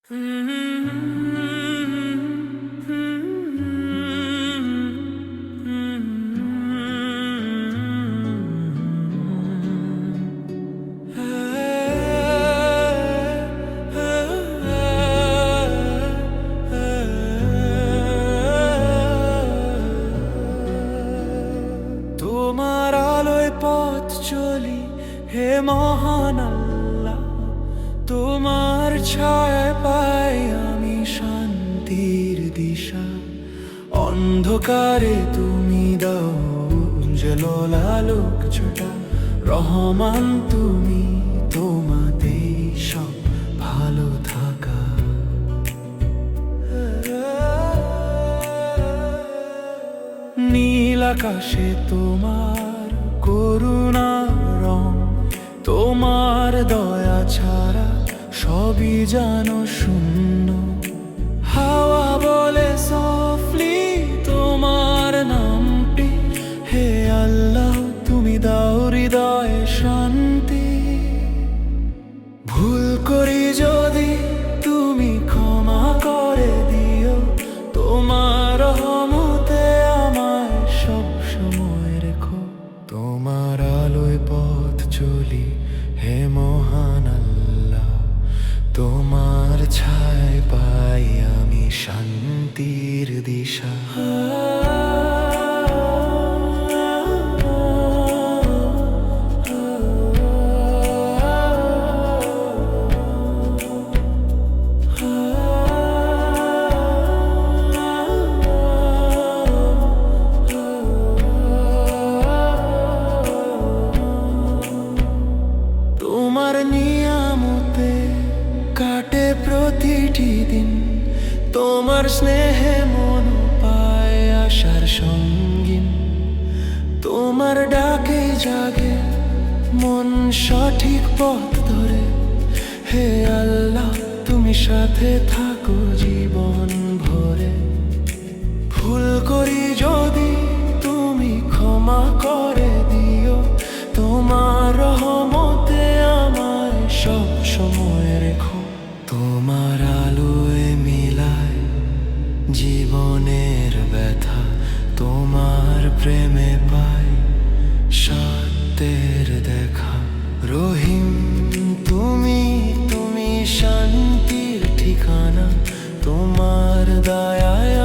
তোমার আলোয় পথ চলি হে মহান আল্লাহ, তোমার ছায়ায় পাই আমি শান্তির দিশা। অন্ধকারে তুমি দাও উজ্জ্বল আলোক ছোটা, রহমান তুমি, তোমাতেই সব ভালো থাকা। নীল আকাশে তোমার করুণা রং, তোমার দয়া ছাড়া সবই যেন শূন্য। হাওয়া বলে সফলি তোমার নামটি, হে আল্লাহ তুমি দাও হৃদয়ে শান্তি। ভুল করি যদি তুমি ক্ষমা করে দিও, তোমার রহমতে আমায় সব সময় রেখো। তোমার আলোয় পথ চলি হে মহান আল্লাহ, তোমার ছায়ায় পাই আমি শান্তির দিশা। তোমার নিয়ামতে কাটে প্রতিটি দিন, তোমার স্নেহে মন পায় আশার সঙ্গীন। তোমার ডাকে জাগে মন সঠিক পথ ধরে, হে আল্লাহ তুমি সাথে থাকো জীবন ভরে। ভুল করি যদি তুমি ক্ষমা করে দিও, তোমার রহমতে আমায় সব সময় রেখো। তোমার আলোয় মিলায় জীবনের ব্যথা, তোমার প্রেমে পাই সত্যের দেখা। রহিম তুমি, তুমি শান্তির ঠিকানা, তোমার দয়ায়